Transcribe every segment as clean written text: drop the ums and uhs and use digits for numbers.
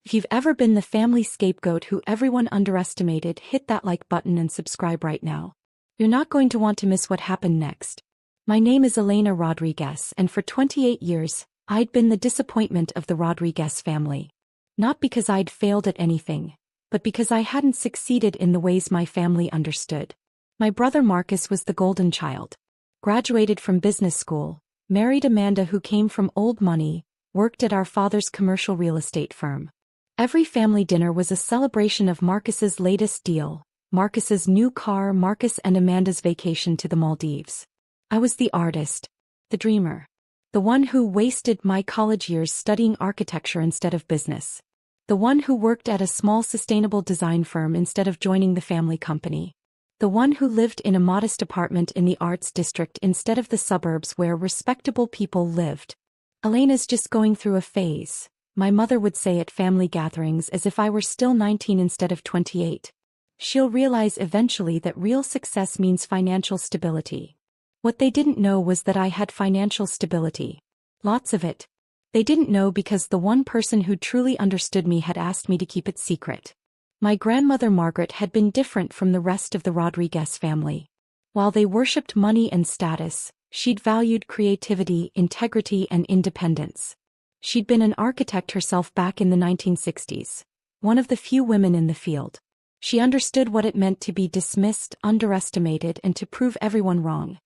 If you've ever been the family scapegoat who everyone underestimated, hit that like button and subscribe right now. You're not going to want to miss what happened next. My name is Elena Rodriguez, and for 28 years, I'd been the disappointment of the Rodriguez family. Not because I'd failed at anything, but because I hadn't succeeded in the ways my family understood. My brother Marcus was the golden child. Graduated from business school, married Amanda who came from old money, worked at our father's commercial real estate firm. Every family dinner was a celebration of Marcus's latest deal, Marcus's new car, Marcus and Amanda's vacation to the Maldives. I was the artist, the dreamer, the one who wasted my college years studying architecture instead of business, the one who worked at a small sustainable design firm instead of joining the family company, the one who lived in a modest apartment in the arts district instead of the suburbs where respectable people lived. Elena's just going through a phase, my mother would say at family gatherings as if I were still 19 instead of 28. She'll realize eventually that real success means financial stability. What they didn't know was that I had financial stability. Lots of it. They didn't know because the one person who truly understood me had asked me to keep it secret. My grandmother Margaret had been different from the rest of the Rodriguez family. While they worshipped money and status, she'd valued creativity, integrity, and independence. She'd been an architect herself back in the 1960s, one of the few women in the field. She understood what it meant to be dismissed, underestimated, and to prove everyone wrong.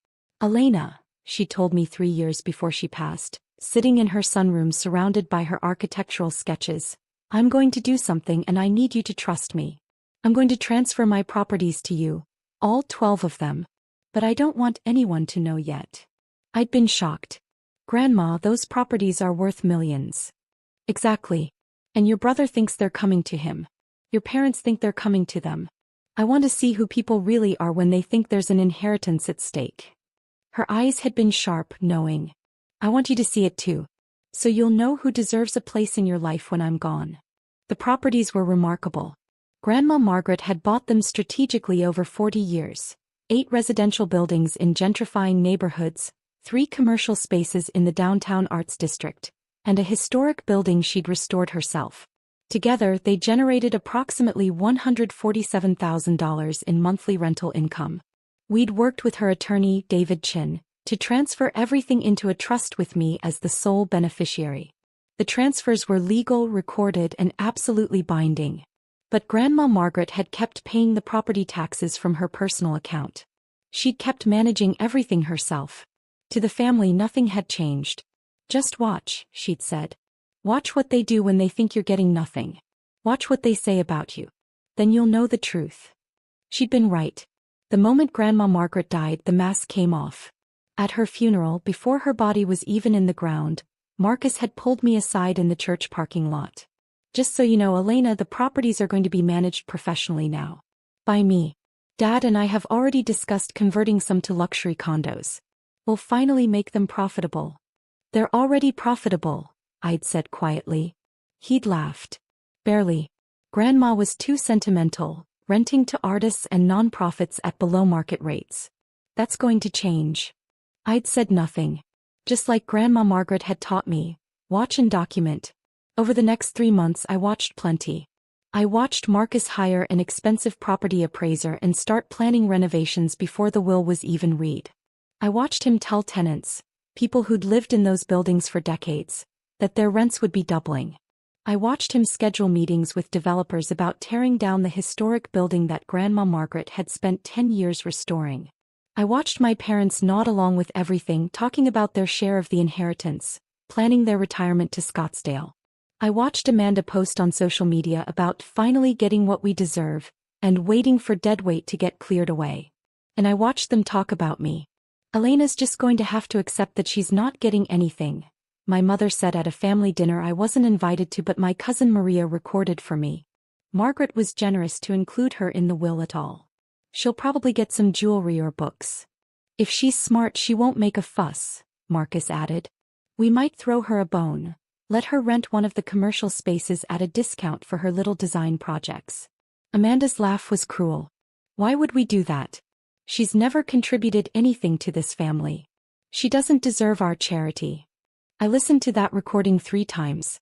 Elena, she told me 3 years before she passed, sitting in her sunroom surrounded by her architectural sketches, I'm going to do something and I need you to trust me. I'm going to transfer my properties to you, all 12 of them. But I don't want anyone to know yet. I'd been shocked. Grandma, those properties are worth millions. Exactly. And your brother thinks they're coming to him. Your parents think they're coming to them. I want to see who people really are when they think there's an inheritance at stake. Her eyes had been sharp, knowing. I want you to see it too. So you'll know who deserves a place in your life when I'm gone. The properties were remarkable. Grandma Margaret had bought them strategically over 40 years. 8 residential buildings in gentrifying neighborhoods, 3 commercial spaces in the downtown arts district, and a historic building she'd restored herself. Together, they generated approximately $147,000 in monthly rental income. We'd worked with her attorney, David Chin, to transfer everything into a trust with me as the sole beneficiary. The transfers were legal, recorded, and absolutely binding. But Grandma Margaret had kept paying the property taxes from her personal account. She'd kept managing everything herself. To the family nothing had changed. Just watch, she'd said. Watch what they do when they think you're getting nothing. Watch what they say about you. Then you'll know the truth. She'd been right. The moment Grandma Margaret died, the mask came off. At her funeral, before her body was even in the ground, Marcus had pulled me aside in the church parking lot. Just so you know, Elena, the properties are going to be managed professionally now. By me. Dad and I have already discussed converting some to luxury condos. We'll finally make them profitable. They're already profitable, I'd said quietly. He'd laughed. Barely. Grandma was too sentimental, renting to artists and nonprofits at below market rates. That's going to change. I'd said nothing. Just like Grandma Margaret had taught me, watch and document. Over the next 3 months I watched plenty. I watched Marcus hire an expensive property appraiser and start planning renovations before the will was even read. I watched him tell tenants, people who'd lived in those buildings for decades, that their rents would be doubling. I watched him schedule meetings with developers about tearing down the historic building that Grandma Margaret had spent 10 years restoring. I watched my parents nod along with everything, talking about their share of the inheritance, planning their retirement to Scottsdale. I watched Amanda post on social media about finally getting what we deserve, and waiting for deadweight to get cleared away. And I watched them talk about me. Elena's just going to have to accept that she's not getting anything, my mother said at a family dinner I wasn't invited to, but my cousin Maria recorded for me. Margaret was generous to include her in the will at all. She'll probably get some jewelry or books. If she's smart, she won't make a fuss, Marcus added. We might throw her a bone. Let her rent one of the commercial spaces at a discount for her little design projects. Amanda's laugh was cruel. Why would we do that? She's never contributed anything to this family. She doesn't deserve our charity. I listened to that recording 3 times.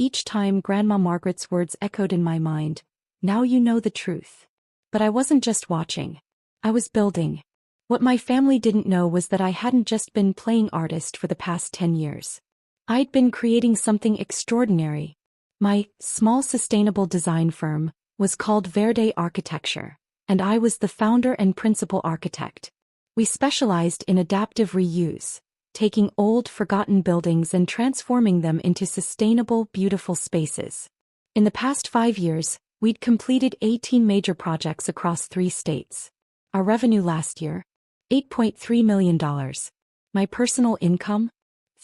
Each time Grandma Margaret's words echoed in my mind, "Now you know the truth." But I wasn't just watching. I was building. What my family didn't know was that I hadn't just been playing artist for the past 10 years. I'd been creating something extraordinary. My small sustainable design firm was called Verde Architecture, and I was the founder and principal architect. We specialized in adaptive reuse, taking old, forgotten buildings and transforming them into sustainable, beautiful spaces. In the past 5 years, we'd completed 18 major projects across 3 states. Our revenue last year? $8.3 million. My personal income?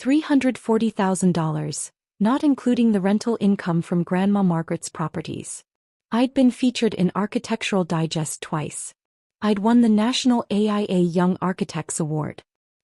$340,000, not including the rental income from Grandma Margaret's properties. I'd been featured in Architectural Digest twice. I'd won the National AIA Young Architects Award.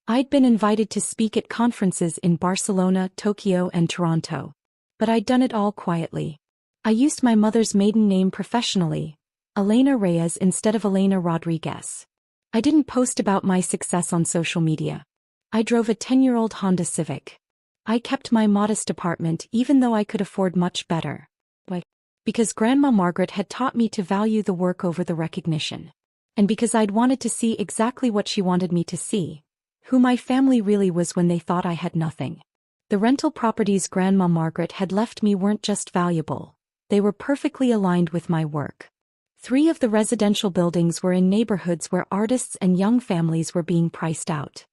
I'd been invited to speak at conferences in Barcelona, Tokyo, and Toronto. But I'd done it all quietly. I used my mother's maiden name professionally, Elena Reyes instead of Elena Rodriguez. I didn't post about my success on social media. I drove a 10-year-old Honda Civic. I kept my modest apartment even though I could afford much better. Why? Because Grandma Margaret had taught me to value the work over the recognition. And because I'd wanted to see exactly what she wanted me to see, who my family really was when they thought I had nothing. The rental properties Grandma Margaret had left me weren't just valuable, they were perfectly aligned with my work. 3 of the residential buildings were in neighborhoods where artists and young families were being priced out.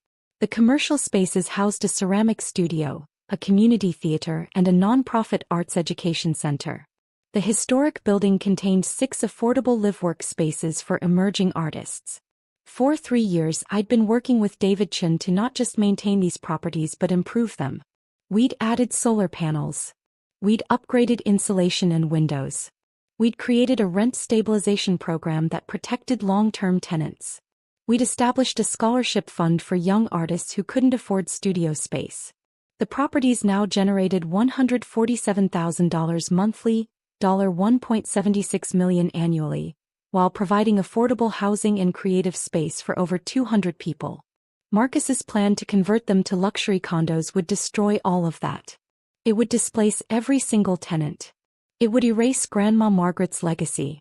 The commercial spaces housed a ceramic studio, a community theater, and a non-profit arts education center. The historic building contained 6 affordable live-work spaces for emerging artists. For 3 years I'd been working with David Chin to not just maintain these properties but improve them. We'd added solar panels. We'd upgraded insulation and windows. We'd created a rent stabilization program that protected long-term tenants. We'd established a scholarship fund for young artists who couldn't afford studio space. The properties now generated $147,000 monthly, $1.76 million annually, while providing affordable housing and creative space for over 200 people. Marcus's plan to convert them to luxury condos would destroy all of that. It would displace every single tenant. It would erase Grandma Margaret's legacy.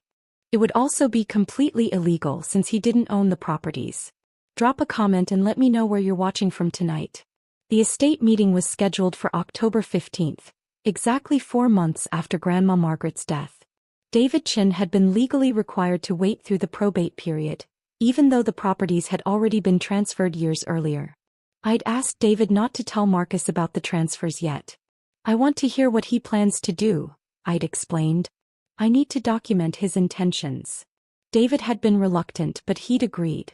It would also be completely illegal since he didn't own the properties. Drop a comment and let me know where you're watching from tonight. The estate meeting was scheduled for October 15th, exactly 4 months after Grandma Margaret's death. David Chin had been legally required to wait through the probate period, even though the properties had already been transferred years earlier. I'd asked David not to tell Marcus about the transfers yet. "I want to hear what he plans to do," I'd explained. "I need to document his intentions." David had been reluctant, but he'd agreed.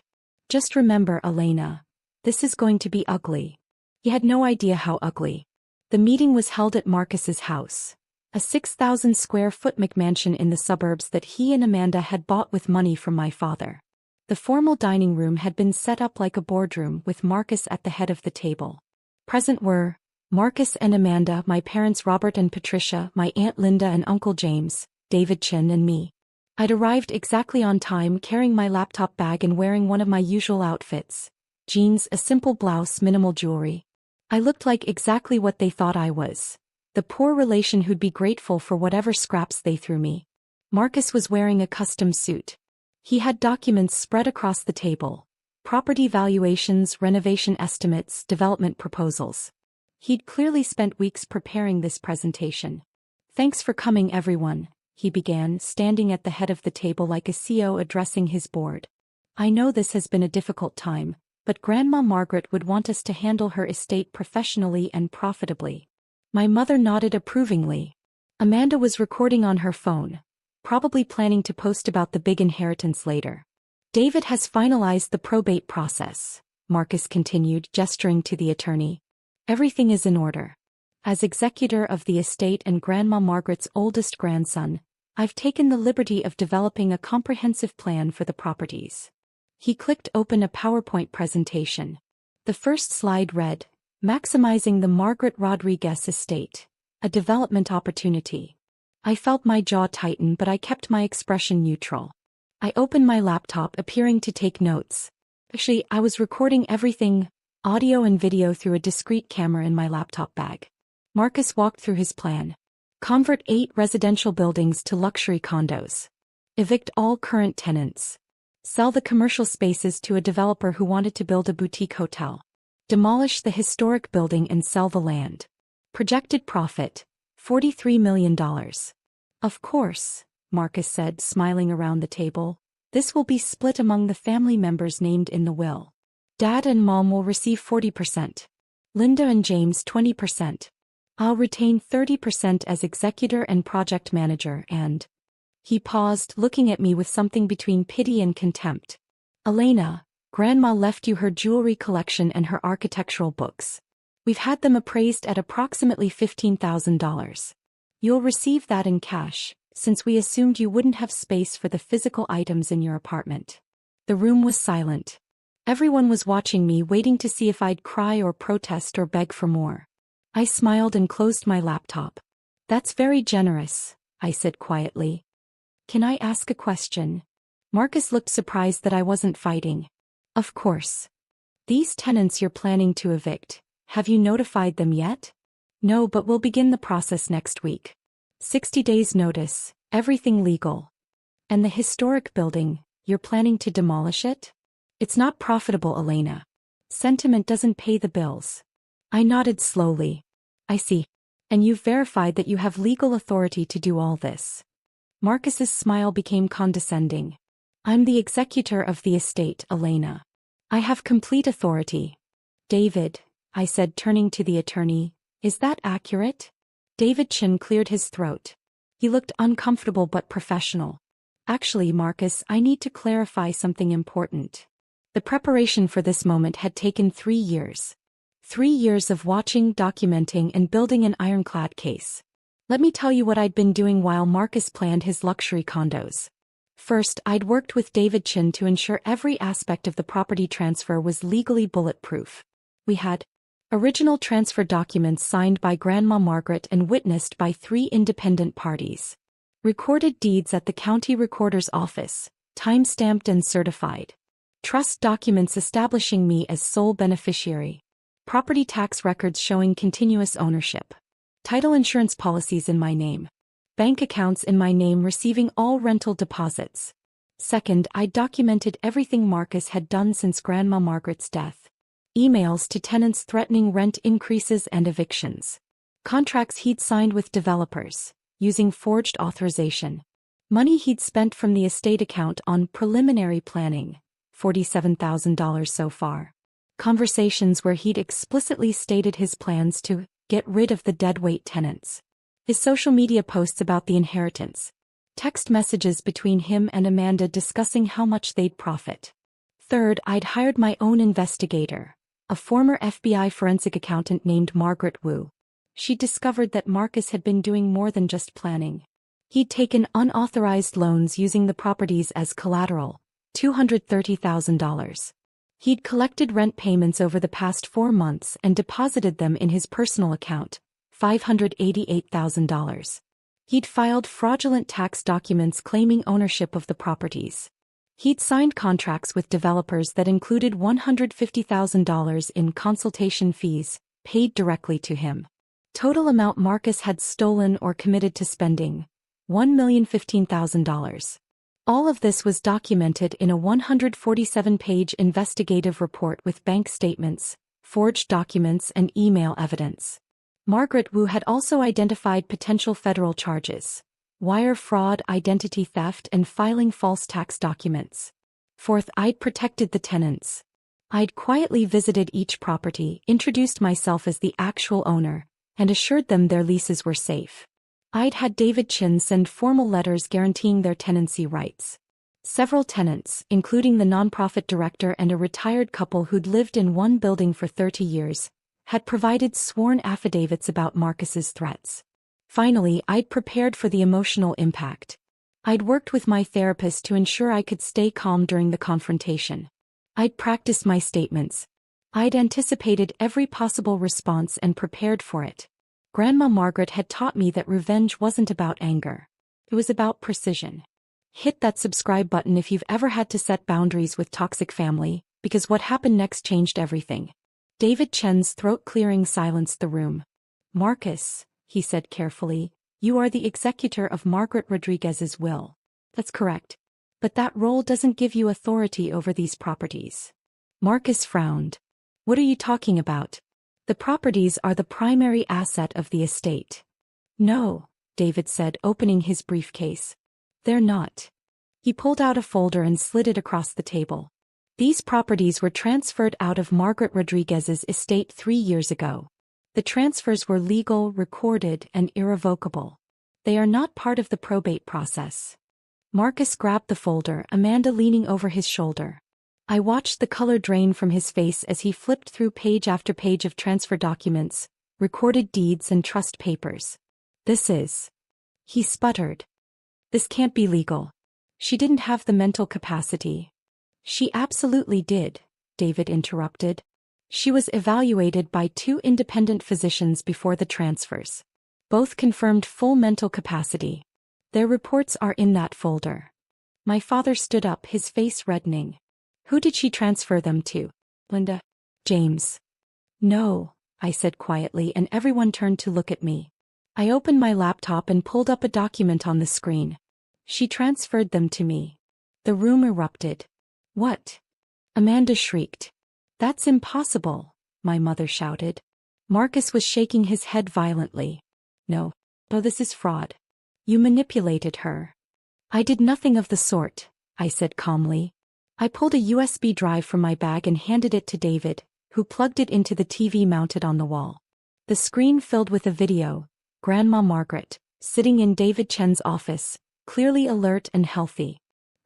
"Just remember, Elena, this is going to be ugly." He had no idea how ugly. The meeting was held at Marcus's house, a 6,000 square foot McMansion in the suburbs that he and Amanda had bought with money from my father. The formal dining room had been set up like a boardroom with Marcus at the head of the table. Present were Marcus and Amanda, my parents Robert and Patricia, my Aunt Linda and Uncle James, David Chin and me. I'd arrived exactly on time, carrying my laptop bag and wearing one of my usual outfits. Jeans, a simple blouse, minimal jewelry. I looked like exactly what they thought I was. The poor relation who'd be grateful for whatever scraps they threw me. Marcus was wearing a custom suit. He had documents spread across the table. Property valuations, renovation estimates, development proposals. He'd clearly spent weeks preparing this presentation. "Thanks for coming, everyone," he began, standing at the head of the table like a CEO addressing his board. "I know this has been a difficult time, but Grandma Margaret would want us to handle her estate professionally and profitably." My mother nodded approvingly. Amanda was recording on her phone, probably planning to post about the big inheritance later. "David has finalized the probate process," Marcus continued, gesturing to the attorney. "Everything is in order. As executor of the estate and Grandma Margaret's oldest grandson, I've taken the liberty of developing a comprehensive plan for the properties." He clicked open a PowerPoint presentation. The first slide read, "Maximizing the Margaret Rodriguez estate, a development opportunity." I felt my jaw tighten, but I kept my expression neutral. I opened my laptop, appearing to take notes. Actually, I was recording everything, audio and video, through a discrete camera in my laptop bag. Marcus walked through his plan. Convert 8 residential buildings to luxury condos. Evict all current tenants. Sell the commercial spaces to a developer who wanted to build a boutique hotel. Demolish the historic building and sell the land. Projected profit, $43 million. Of course, Marcus said, smiling around the table. This will be split among the family members named in the will. Dad and Mom will receive 40%. Linda and James 20%. I'll retain 30% as executor and project manager and... He paused, looking at me with something between pity and contempt. Elena, Grandma left you her jewelry collection and her architectural books. We've had them appraised at approximately $15,000. You'll receive that in cash, since we assumed you wouldn't have space for the physical items in your apartment. The room was silent. Everyone was watching me, waiting to see if I'd cry or protest or beg for more. I smiled and closed my laptop. That's very generous, I said quietly. Can I ask a question? Marcus looked surprised that I wasn't fighting. Of course. These tenants you're planning to evict, have you notified them yet? No, but we'll begin the process next week. 60 days notice, everything legal. And the historic building, you're planning to demolish it? It's not profitable, Elena. Sentiment doesn't pay the bills. I nodded slowly. I see. And you've verified that you have legal authority to do all this. Marcus's smile became condescending. I'm the executor of the estate, Elena. I have complete authority. David, I said, turning to the attorney, is that accurate? David Chin cleared his throat. He looked uncomfortable but professional. Actually, Marcus, I need to clarify something important. The preparation for this moment had taken 3 years. 3 years of watching, documenting, and building an ironclad case. Let me tell you what I'd been doing while Marcus planned his luxury condos. First, I'd worked with David Chin to ensure every aspect of the property transfer was legally bulletproof. We had original transfer documents signed by Grandma Margaret and witnessed by 3 independent parties. Recorded deeds at the county recorder's office, time-stamped and certified. Trust documents establishing me as sole beneficiary. Property tax records showing continuous ownership. Title insurance policies in my name. Bank accounts in my name receiving all rental deposits. Second, I documented everything Marcus had done since Grandma Margaret's death. Emails to tenants threatening rent increases and evictions. Contracts he'd signed with developers, using forged authorization. Money he'd spent from the estate account on preliminary planning, $47,000 so far. Conversations where he'd explicitly stated his plans to get rid of the deadweight tenants. His social media posts about the inheritance. Text messages between him and Amanda discussing how much they'd profit. Third, I'd hired my own investigator, a former FBI forensic accountant named Margaret Wu. She discovered that Marcus had been doing more than just planning. He'd taken unauthorized loans using the properties as collateral, $230,000. He'd collected rent payments over the past 4 months and deposited them in his personal account, $588,000. He'd filed fraudulent tax documents claiming ownership of the properties. He'd signed contracts with developers that included $150,000 in consultation fees, paid directly to him. Total amount Marcus had stolen or committed to spending, $1,015,000. All of this was documented in a 147-page investigative report with bank statements, forged documents, and email evidence. Margaret Wu had also identified potential federal charges: wire fraud, identity theft, and filing false tax documents. Fourth, I'd protected the tenants. I'd quietly visited each property, introduced myself as the actual owner, and assured them their leases were safe. I'd had David Chin send formal letters guaranteeing their tenancy rights. Several tenants, including the nonprofit director and a retired couple who'd lived in one building for 30 years, had provided sworn affidavits about Marcus's threats. Finally, I'd prepared for the emotional impact. I'd worked with my therapist to ensure I could stay calm during the confrontation. I'd practiced my statements. I'd anticipated every possible response and prepared for it. Grandma Margaret had taught me that revenge wasn't about anger. It was about precision. Hit that subscribe button if you've ever had to set boundaries with toxic family, because what happened next changed everything. David Chen's throat-clearing silenced the room. Marcus, he said carefully, You are the executor of Margaret Rodriguez's will. That's correct. But that role doesn't give you authority over these properties. Marcus frowned. What are you talking about? The properties are the primary asset of the estate. No, David said, opening his briefcase. They're not. He pulled out a folder and slid it across the table. These properties were transferred out of Margaret Rodriguez's estate 3 years ago. The transfers were legal, recorded, and irrevocable. They are not part of the probate process. Marcus grabbed the folder, Amanda leaning over his shoulder. I watched the color drain from his face as he flipped through page after page of transfer documents, recorded deeds and trust papers. This is... He sputtered. This can't be legal. She didn't have the mental capacity. She absolutely did, David interrupted. She was evaluated by 2 independent physicians before the transfers. Both confirmed full mental capacity. Their reports are in that folder. My father stood up, his face reddening. Who did she transfer them to? Linda? James? No, I said quietly, and everyone turned to look at me. I opened my laptop and pulled up a document on the screen. She transferred them to me. The room erupted. What? Amanda shrieked. That's impossible, my mother shouted. Marcus was shaking his head violently. No, this is fraud. You manipulated her. I did nothing of the sort, I said calmly. I pulled a USB drive from my bag and handed it to David, who plugged it into the TV mounted on the wall. The screen filled with a video, Grandma Margaret, sitting in David Chen's office, clearly alert and healthy.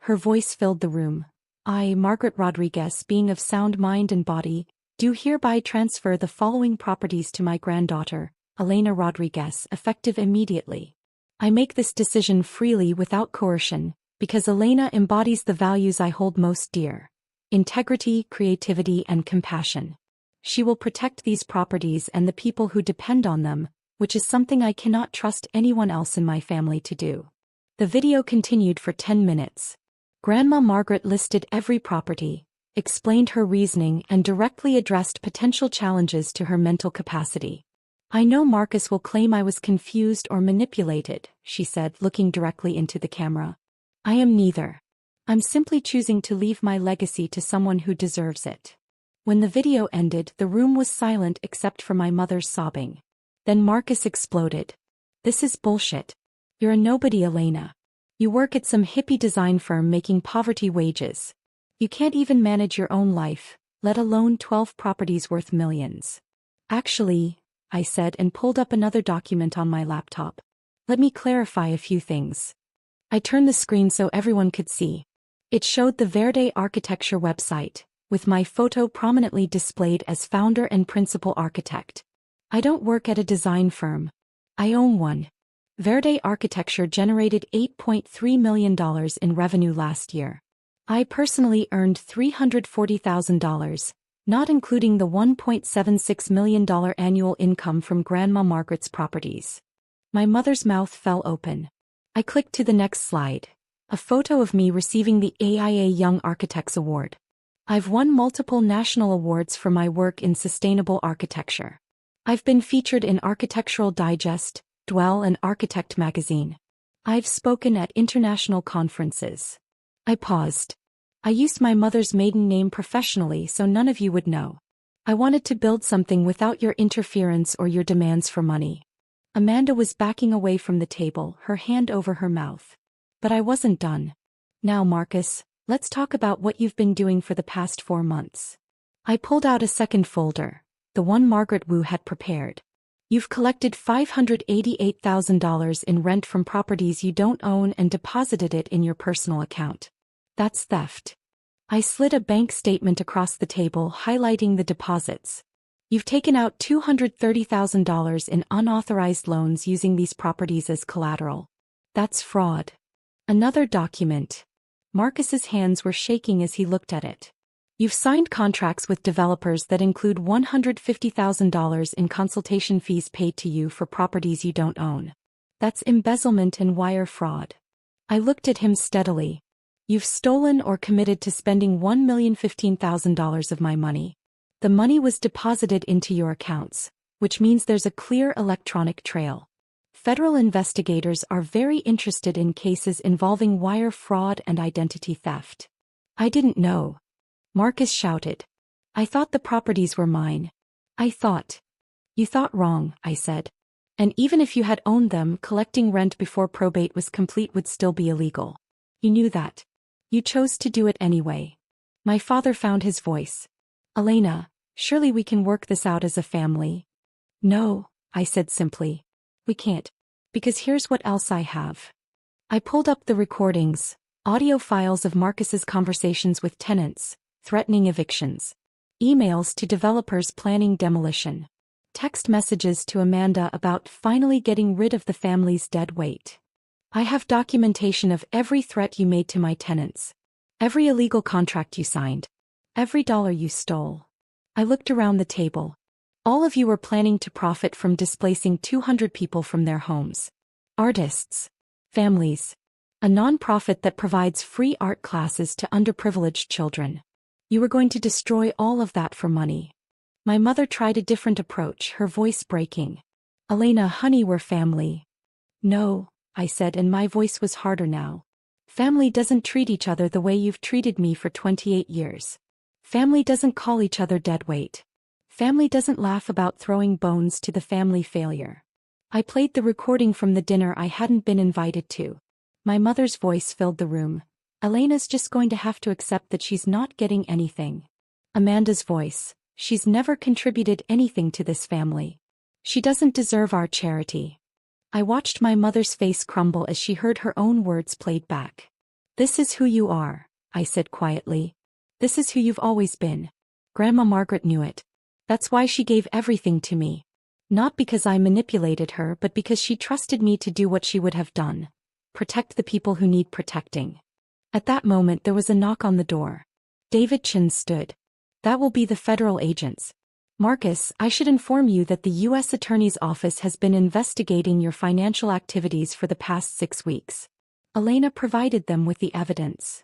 Her voice filled the room. I, Margaret Rodriguez, being of sound mind and body, do hereby transfer the following properties to my granddaughter, Elena Rodriguez, effective immediately. I make this decision freely without coercion, because Elena embodies the values I hold most dear: integrity, creativity, and compassion. She will protect these properties and the people who depend on them, which is something I cannot trust anyone else in my family to do. The video continued for 10 minutes. Grandma Margaret listed every property, explained her reasoning, and directly addressed potential challenges to her mental capacity. I know Marcus will claim I was confused or manipulated, she said, looking directly into the camera. I am neither. I'm simply choosing to leave my legacy to someone who deserves it. When the video ended, the room was silent except for my mother's sobbing. Then Marcus exploded. This is bullshit. You're a nobody, Elena. You work at some hippie design firm making poverty wages. You can't even manage your own life, let alone 12 properties worth millions. Actually, I said and pulled up another document on my laptop. Let me clarify a few things. I turned the screen so everyone could see. It showed the Verde Architecture website, with my photo prominently displayed as founder and principal architect. I don't work at a design firm. I own one. Verde Architecture generated $8.3 million in revenue last year. I personally earned $340,000, not including the $1.76 million annual income from Grandma Margaret's properties. My mother's mouth fell open. I clicked to the next slide, a photo of me receiving the AIA Young Architects Award. I've won multiple national awards for my work in sustainable architecture. I've been featured in Architectural Digest, Dwell, and Architect magazine. I've spoken at international conferences. I paused. I used my mother's maiden name professionally so none of you would know. I wanted to build something without your interference or your demands for money. Amanda was backing away from the table, her hand over her mouth. But I wasn't done. Now, Marcus, let's talk about what you've been doing for the past 4 months. I pulled out a second folder, the one Margaret Wu had prepared. You've collected $588,000 in rent from properties you don't own and deposited it in your personal account. That's theft. I slid a bank statement across the table highlighting the deposits. You've taken out $230,000 in unauthorized loans using these properties as collateral. That's fraud. Another document. Marcus's hands were shaking as he looked at it. You've signed contracts with developers that include $150,000 in consultation fees paid to you for properties you don't own. That's embezzlement and wire fraud. I looked at him steadily. You've stolen or committed to spending $1,015,000 of my money. The money was deposited into your accounts, which means there's a clear electronic trail. Federal investigators are very interested in cases involving wire fraud and identity theft. I didn't know. Marcus shouted. I thought the properties were mine. I thought. You thought wrong, I said. And even if you had owned them, collecting rent before probate was complete would still be illegal. You knew that. You chose to do it anyway. My father found his voice. Elena, surely we can work this out as a family. No, I said simply. We can't. Because here's what else I have. I pulled up the recordings, audio files of Marcus's conversations with tenants, threatening evictions. Emails to developers planning demolition. Text messages to Amanda about finally getting rid of the family's dead weight. I have documentation of every threat you made to my tenants. Every illegal contract you signed. Every dollar you stole. I looked around the table. All of you were planning to profit from displacing 200 people from their homes. Artists. Families. A non-profit that provides free art classes to underprivileged children. You were going to destroy all of that for money. My mother tried a different approach, her voice breaking. Elena, honey, we're family. No, I said, and my voice was harder now. Family doesn't treat each other the way you've treated me for 28 years. Family doesn't call each other dead weight. Family doesn't laugh about throwing bones to the family failure. I played the recording from the dinner I hadn't been invited to. My mother's voice filled the room. Elena's just going to have to accept that she's not getting anything. Amanda's voice. She's never contributed anything to this family. She doesn't deserve our charity. I watched my mother's face crumble as she heard her own words played back. This is who you are, I said quietly. This is who you've always been. Grandma Margaret knew it. That's why she gave everything to me. Not because I manipulated her, but because she trusted me to do what she would have done. Protect the people who need protecting. At that moment there was a knock on the door. David Chin stood. That will be the federal agents. Marcus, I should inform you that the U.S. Attorney's Office has been investigating your financial activities for the past 6 weeks. Elena provided them with the evidence.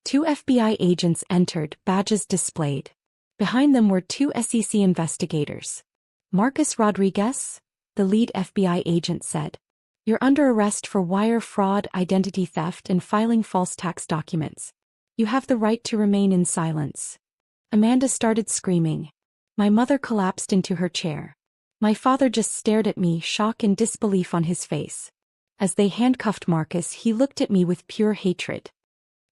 2 FBI agents entered, badges displayed. Behind them were 2 SEC investigators. Marcus Rodriguez, the lead FBI agent said. You're under arrest for wire fraud, identity theft, and filing false tax documents. You have the right to remain in silence. Amanda started screaming. My mother collapsed into her chair. My father just stared at me, shock and disbelief on his face. As they handcuffed Marcus, he looked at me with pure hatred.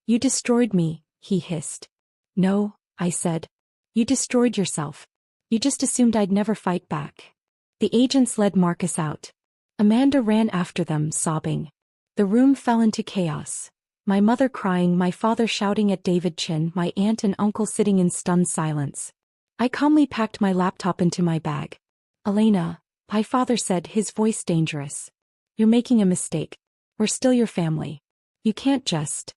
You destroyed me, he hissed. No, I said. You destroyed yourself. You just assumed I'd never fight back. The agents led Marcus out. Amanda ran after them, sobbing. The room fell into chaos. My mother crying, my father shouting at David Chin, my aunt and uncle sitting in stunned silence. I calmly packed my laptop into my bag. Elena, my father said, his voice dangerous. You're making a mistake. We're still your family. You can't just.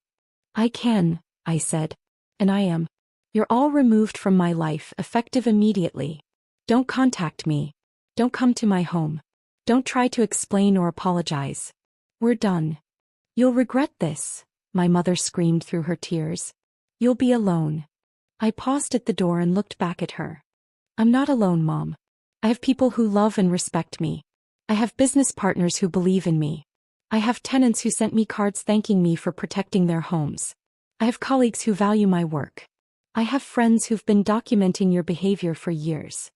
I can, I said. And I am. You're all removed from my life, effective immediately. Don't contact me. Don't come to my home. Don't try to explain or apologize. We're done. You'll regret this, my mother screamed through her tears. You'll be alone. I paused at the door and looked back at her. I'm not alone, Mom. I have people who love and respect me. I have business partners who believe in me. I have tenants who sent me cards thanking me for protecting their homes. I have colleagues who value my work. I have friends who've been documenting your behavior for years.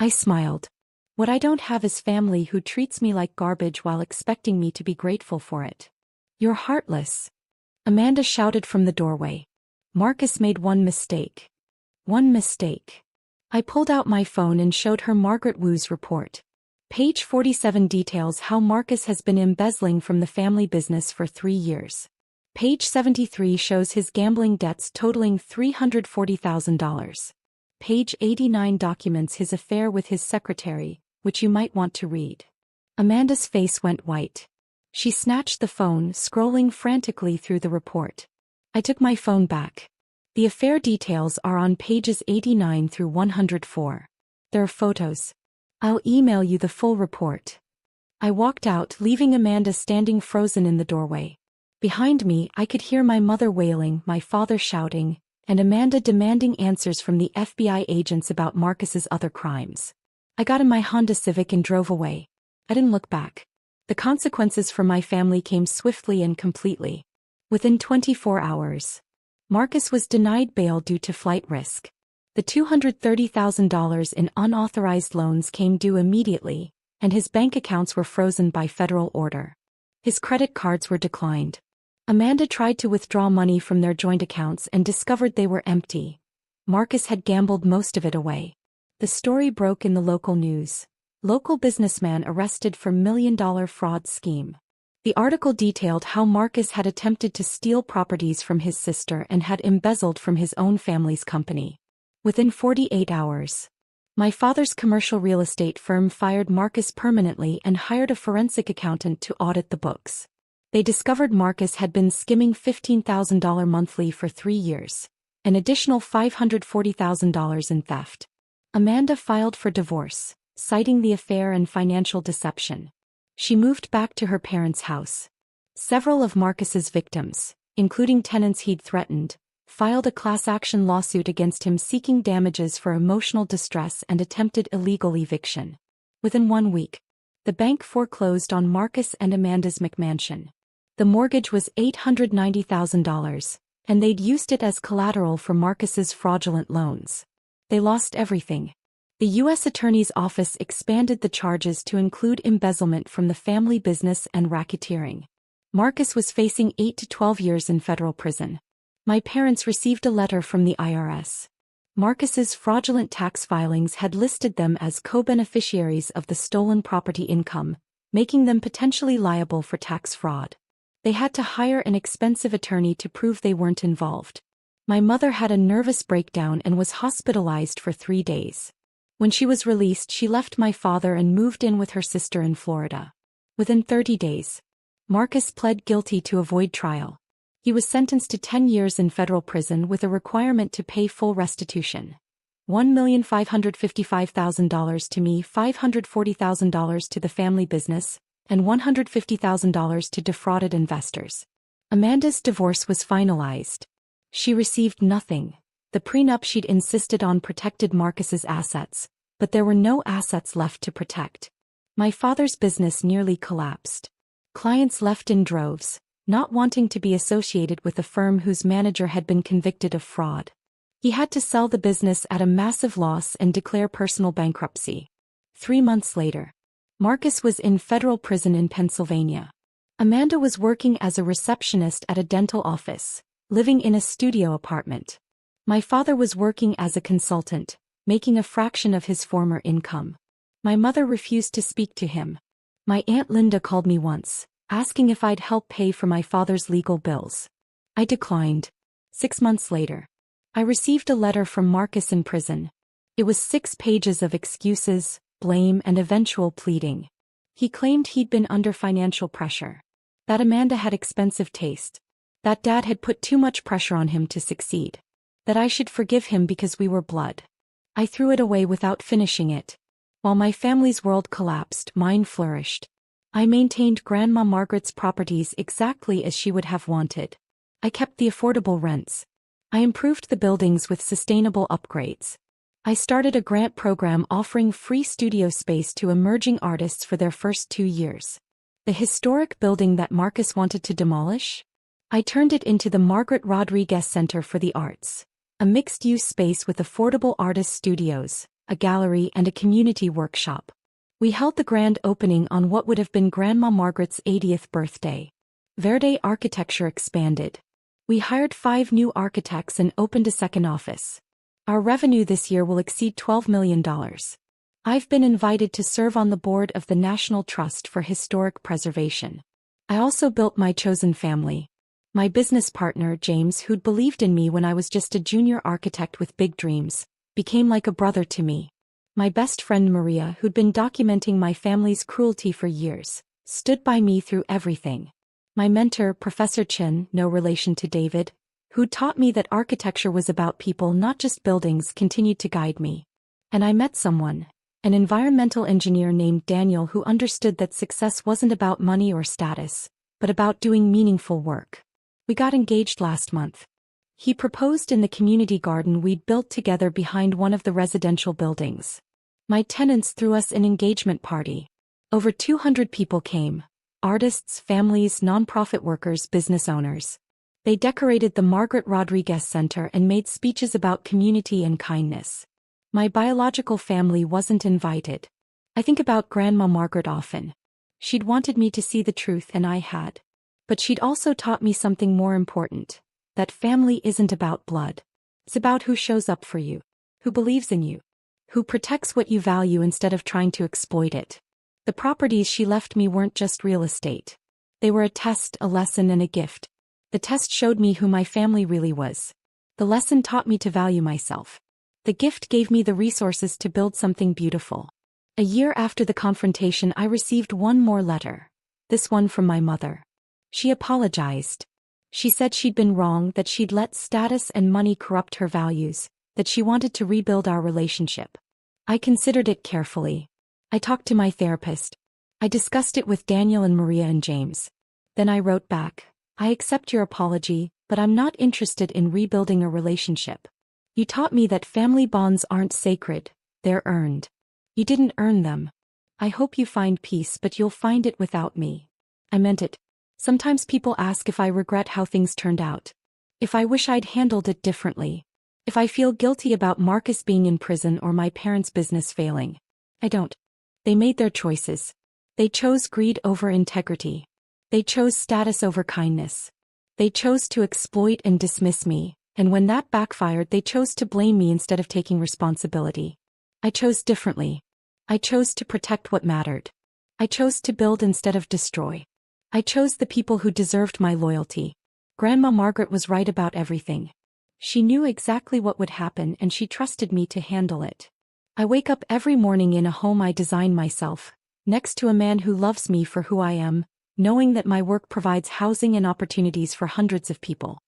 I smiled. What I don't have is family who treats me like garbage while expecting me to be grateful for it. You're heartless. Amanda shouted from the doorway. Marcus made one mistake. One mistake. I pulled out my phone and showed her Margaret Wu's report. Page 47 details how Marcus has been embezzling from the family business for 3 years. Page 73 shows his gambling debts totaling $340,000. Page 89 documents his affair with his secretary, which you might want to read. Amanda's face went white. She snatched the phone, scrolling frantically through the report. I took my phone back. The affair details are on pages 89 through 104. There are photos. I'll email you the full report. I walked out, leaving Amanda standing frozen in the doorway. Behind me, I could hear my mother wailing, my father shouting, and Amanda demanding answers from the FBI agents about Marcus's other crimes. I got in my Honda Civic and drove away. I didn't look back. The consequences for my family came swiftly and completely. Within 24 hours, Marcus was denied bail due to flight risk. The $230,000 in unauthorized loans came due immediately, and his bank accounts were frozen by federal order. His credit cards were declined. Amanda tried to withdraw money from their joint accounts and discovered they were empty. Marcus had gambled most of it away. The story broke in the local news. Local businessman arrested for million-dollar fraud scheme. The article detailed how Marcus had attempted to steal properties from his sister and had embezzled from his own family's company. Within 48 hours, my father's commercial real estate firm fired Marcus permanently and hired a forensic accountant to audit the books. They discovered Marcus had been skimming $15,000 monthly for 3 years, an additional $540,000 in theft. Amanda filed for divorce, citing the affair and financial deception. She moved back to her parents' house. Several of Marcus's victims, including tenants he'd threatened, filed a class action lawsuit against him seeking damages for emotional distress and attempted illegal eviction. Within 1 week, the bank foreclosed on Marcus and Amanda's McMansion. The mortgage was $890,000, and they'd used it as collateral for Marcus's fraudulent loans. They lost everything. The U.S. Attorney's Office expanded the charges to include embezzlement from the family business and racketeering. Marcus was facing 8 to 12 years in federal prison. My parents received a letter from the IRS. Marcus's fraudulent tax filings had listed them as co-beneficiaries of the stolen property income, making them potentially liable for tax fraud. They had to hire an expensive attorney to prove they weren't involved. My mother had a nervous breakdown and was hospitalized for 3 days. When she was released, she left my father and moved in with her sister in Florida. Within 30 days, Marcus pled guilty to avoid trial. He was sentenced to 10 years in federal prison with a requirement to pay full restitution. $1,555,000 to me, $540,000 to the family business, and $150,000 to defrauded investors. Amanda's divorce was finalized. She received nothing. The prenup she'd insisted on protected Marcus's assets, but there were no assets left to protect. My father's business nearly collapsed. Clients left in droves, not wanting to be associated with a firm whose manager had been convicted of fraud. He had to sell the business at a massive loss and declare personal bankruptcy. 3 months later, Marcus was in federal prison in Pennsylvania. Amanda was working as a receptionist at a dental office, living in a studio apartment. My father was working as a consultant, making a fraction of his former income. My mother refused to speak to him. My Aunt Linda called me once, asking if I'd help pay for my father's legal bills. I declined. 6 months later, I received a letter from Marcus in prison. It was 6 pages of excuses, blame, and eventual pleading. He claimed he'd been under financial pressure, that Amanda had expensive taste, that Dad had put too much pressure on him to succeed, that I should forgive him because we were blood. I threw it away without finishing it. While my family's world collapsed, mine flourished. I maintained Grandma Margaret's properties exactly as she would have wanted. I kept the affordable rents. I improved the buildings with sustainable upgrades. I started a grant program offering free studio space to emerging artists for their first 2 years. The historic building that Marcus wanted to demolish? I turned it into the Margaret Rodriguez Center for the Arts, a mixed-use space with affordable artist studios, a gallery, and a community workshop. We held the grand opening on what would have been Grandma Margaret's 80th birthday. Verde Architecture expanded. We hired 5 new architects and opened a second office. Our revenue this year will exceed $12 million. I've been invited to serve on the board of the National Trust for Historic Preservation. I also built my chosen family. My business partner, James, who'd believed in me when I was just a junior architect with big dreams, became like a brother to me. My best friend Maria, who'd been documenting my family's cruelty for years, stood by me through everything. My mentor, Professor Chin, no relation to David, who taught me that architecture was about people, not just buildings, continued to guide me. And I met someone, an environmental engineer named Daniel, who understood that success wasn't about money or status, but about doing meaningful work. We got engaged last month. He proposed in the community garden we'd built together behind one of the residential buildings. My tenants threw us an engagement party. Over 200 people came, artists, families, nonprofit workers, business owners. They decorated the Margaret Rodriguez Center and made speeches about community and kindness. My biological family wasn't invited. I think about Grandma Margaret often. She'd wanted me to see the truth and I had. But she'd also taught me something more important. That family isn't about blood. It's about who shows up for you, who believes in you, who protects what you value instead of trying to exploit it. The properties she left me weren't just real estate. They were a test, a lesson, and a gift. The test showed me who my family really was. The lesson taught me to value myself. The gift gave me the resources to build something beautiful. A year after the confrontation, I received one more letter. This one from my mother. She apologized. She said she'd been wrong, that she'd let status and money corrupt her values, that she wanted to rebuild our relationship. I considered it carefully. I talked to my therapist. I discussed it with Daniel and Maria and James. Then I wrote back, I accept your apology, but I'm not interested in rebuilding a relationship. You taught me that family bonds aren't sacred, they're earned. You didn't earn them. I hope you find peace, but you'll find it without me. I meant it. Sometimes people ask if I regret how things turned out. If I wish I'd handled it differently. If I feel guilty about Marcus being in prison or my parents' business failing. I don't. They made their choices. They chose greed over integrity. They chose status over kindness. They chose to exploit and dismiss me, and when that backfired, they chose to blame me instead of taking responsibility. I chose differently. I chose to protect what mattered. I chose to build instead of destroy. I chose the people who deserved my loyalty. Grandma Margaret was right about everything. She knew exactly what would happen and she trusted me to handle it. I wake up every morning in a home I designed myself, next to a man who loves me for who I am, knowing that my work provides housing and opportunities for hundreds of people.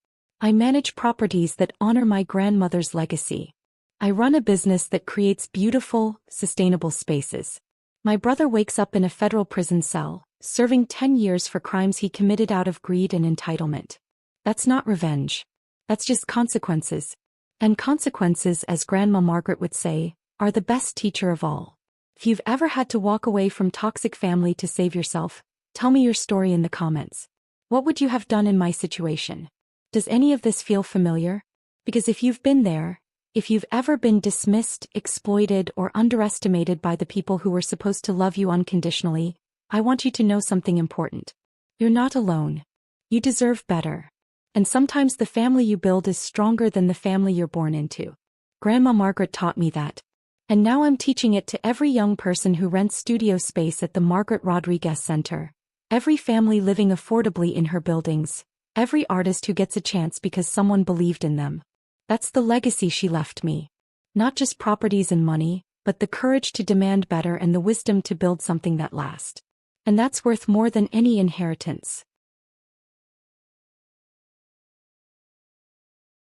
I manage properties that honor my grandmother's legacy. I run a business that creates beautiful, sustainable spaces. My brother wakes up in a federal prison cell, serving 10 years for crimes he committed out of greed and entitlement. That's not revenge. That's just consequences. And consequences, as Grandma Margaret would say, are the best teacher of all. If you've ever had to walk away from toxic family to save yourself, tell me your story in the comments. What would you have done in my situation? Does any of this feel familiar? Because if you've been there, if you've ever been dismissed, exploited, or underestimated by the people who were supposed to love you unconditionally, I want you to know something important. You're not alone. You deserve better. And sometimes the family you build is stronger than the family you're born into. Grandma Margaret taught me that. And now I'm teaching it to every young person who rents studio space at the Margaret Rodriguez Center, every family living affordably in her buildings, every artist who gets a chance because someone believed in them. That's the legacy she left me. Not just properties and money, but the courage to demand better and the wisdom to build something that lasts. And that's worth more than any inheritance.